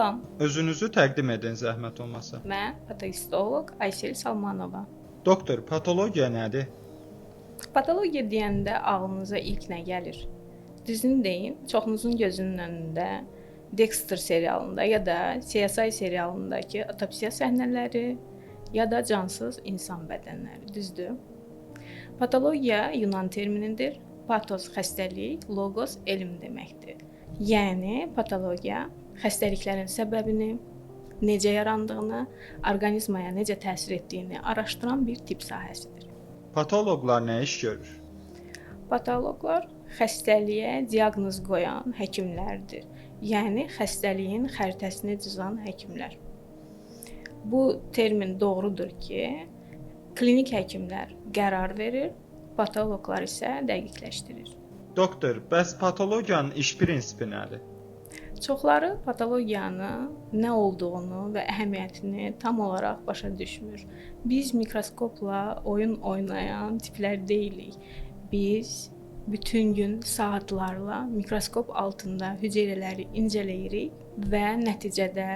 Salam, Özünüzü təqdim edin zəhmət olmasa. mən patolog Aysel Salmanova. Doktor, patologiya nədir? Patologiya deyəndə ağlınıza ilk nə gəlir? Düzünü deyin, çoxunuzun gözünün önündə Dexter serialında ya da CSI serialındakı otopsiya səhnələri ya da cansız insan bədənləri, düzdür? Patologiya Yunan terminidir. Patos xəstəlik, logos elm deməkdir. Yəni patologiya xəstəliklərin səbəbini, necə yarandığını, orqanizmaya necə təsir etdiyini araşdıran bir tibb sahəsidir. Patoloqlar nə iş görür? Patoloqlar xəstəliyə diaqnoz qoyan həkimlərdir. Yəni xəstəliyin xəritəsini cızan həkimlər. Bu termin doğrudur ki, klinik həkimlər qərar verir, patoloqlar isə dəqiqləşdirir. Doktor, bəs patologiyanın iş prinsipi nədir? Çoxları patologiyanın nə olduğunu və əhəmiyyətini tam olaraq başa düşmür. Biz mikroskopla oyun oynayan tiplər deyilik. Biz bütün gün saatlarla mikroskop altında hüceyrələri incələyirik və nəticədə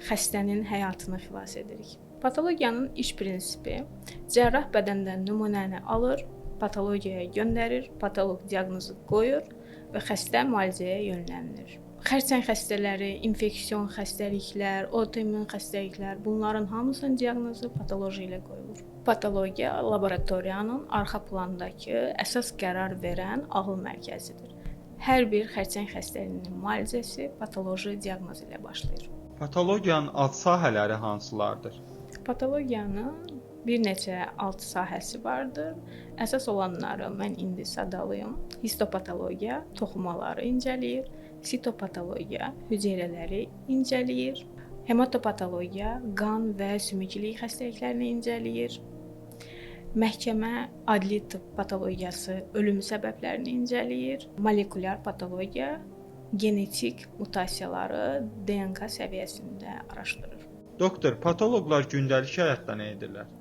xəstənin həyatını xilas edirik. Patologiyanın iş prinsipi: cərrah bədəndən nümunəni alır, patologiyaya göndərir, patoloq diaqnozu qoyur və xəstə müalicəyə yönlənilir. Xərçəng xəstələri, infeksion xəstəliklər, autoimmun xəstəliklər, bunların hamısının diaqnozu patoloji ilə qoyulur. Patologiya laboratoriyanın arxa plandakı əsas qərar verən ağıl mərkəzidir. Hər bir xərçəng xəstəliyinin müalicəsi patoloji diaqnoz ilə başlayır. Patologiyanın alt sahələri hansılardır? Patologiyanın bir neçə alt sahəsi vardır. Əsas olanları mən indi sadalayım. Histopatologiya toxumaları incələyir. Sitopatologiya hüceyrələri incələyir. Hematopatologiya qan və sümükçülük xəstəliklərini incələyir. Məhkəmə adli tibb patologiyası ölüm səbəblərini incələyir. Molekulyar patologiya genetik mutasiyaları DNK səviyyəsində araşdırır. Doktor, patoloqlar gündəlik həyatda nə edirlər?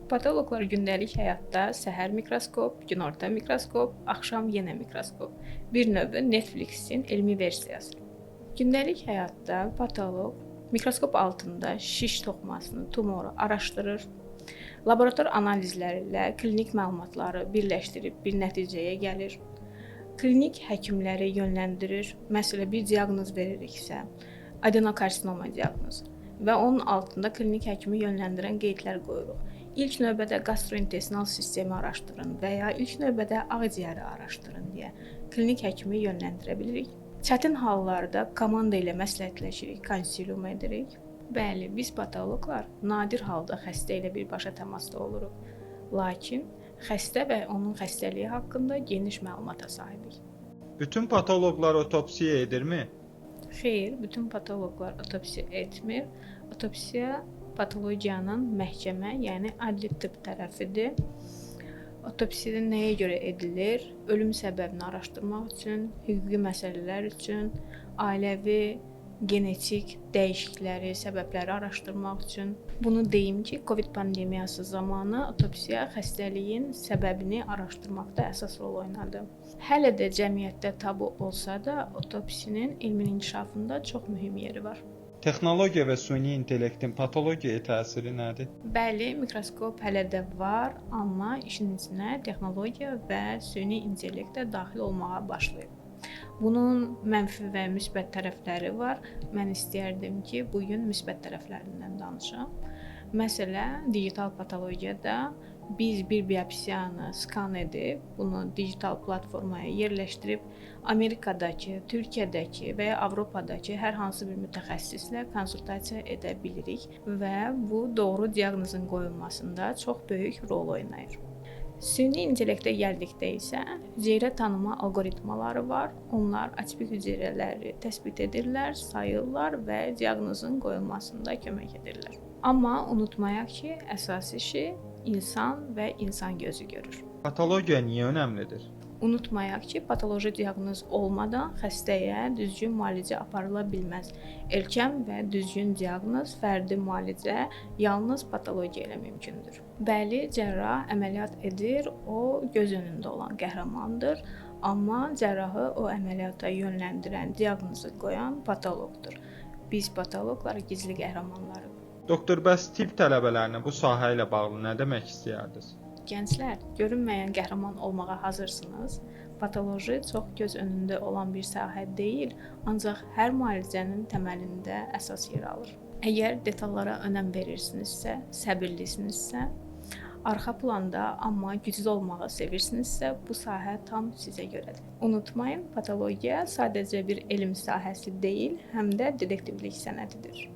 Patoloqlar gündəlik həyatda səhər mikroskop, günorta mikroskop, axşam yenə mikroskop. Bir növ Netflix-in elmi versiyası. Gündəlik həyatda patoloq mikroskop altında şiş toxumasını, tumoru araşdırır. Laborator analizləri ilə klinik məlumatları birləşdirib bir nəticəyə gəlir. Klinik həkimləri yönləndirir. Məsələn, bir diaqnoz veririksə, adenokarsinoma diaqnozu və onun altında klinik həkimi yönləndirən qeydlər qoyuruq. İlk növbədə gastrointestinal sistemi araşdırın və ya ilk növbədə ağciyəri araşdırın deyə klinik həkimi yönləndirə bilirik. Çətin hallarda komanda ilə məsləhətləşirik, konsilium edirik. Bəli, biz patoloqlar nadir halda xəstə ilə birbaşa təmasda oluruq. Lakin xəstə və onun xəstəliyi haqqında geniş məlumata sahibik. Bütün patoloqlar otopsiya edirmi? Xeyr, bütün patoloqlar otopsiya etmir. Otopsiya patologiyanın məhkəmə, yəni adli tibb tərəfidir. Otopsiya nəyə görə edilir? Ölüm səbəbini araşdırmaq üçün, hüquqi məsələlər üçün, ailəvi, genetik dəyişiklikləri, səbəbləri araşdırmaq üçün. Bunu deyim ki, COVID pandemiyası zamanı otopsiya xəstəliyin səbəbini araşdırmaqda əsas rol oynadı. Hələ də cəmiyyətdə tabu olsa da, otopsinin elmin inkişafında çox mühüm yeri var. Texnologiya və süni intellektin patologiyaya təsiri nədir? Bəli, mikroskop hələ də var, amma işin içinə texnologiya və süni intellekt də daxil olmağa başlayıb. Bunun mənfi və müsbət tərəfləri var. Mən istəyərdim ki, bu gün müsbət tərəflərindən danışam. Məsələn, digital patologiyada biz bir biopsiyanı skan edib, bunu digital platformaya yerləşdirib, Amerikadakı, Türkiyədəki və ya Avropadakı hər hansı bir mütəxəssislə konsultasiya edə bilirik və bu doğru diaqnozun qoyulmasında çox böyük rol oynayır. Süni intellektə gəldikdə isə hüceyrə tanıma alqoritmaları var. Onlar atipik hüceyrələri təsbit edirlər, sayırlar və diaqnozun qoyulmasında kömək edirlər. Amma unutmayaq ki, əsas işi insan və insan gözü görür. Patologiya niyə önəmlidir? Unutmayaq ki, patoloji diaqnoz olmadan xəstəyə düzgün müalicə aparıla bilməz. Erkən və düzgün diaqnoz, fərdi müalicə yalnız patologiya ilə mümkündür. Bəli, cərrah əməliyyat edir, o göz önündə olan qəhrəmandır, amma cərrahı o əməliyyata yönləndirən, diaqnozu qoyan patoloqdur. Biz patoloqlar gizli qəhrəmanlarıq. Doktor, bəs tibb tələbələrinə bu sahə ilə bağlı nə demək istəyərdiniz? Gənclər, görünməyən qəhrəman olmağa hazırsınız? Patoloji çox göz önündə olan bir sahə deyil, ancaq hər müalicənin təməlində əsas yer alır. Əgər detallara önəm verirsinizsə, səbirlisinizsə, arxa planda amma güclü olmağı sevirsinizsə, bu sahə tam sizə görədir. Unutmayın, patologiya sadəcə bir elm sahəsi deyil, həm də detektivlik sənətidir.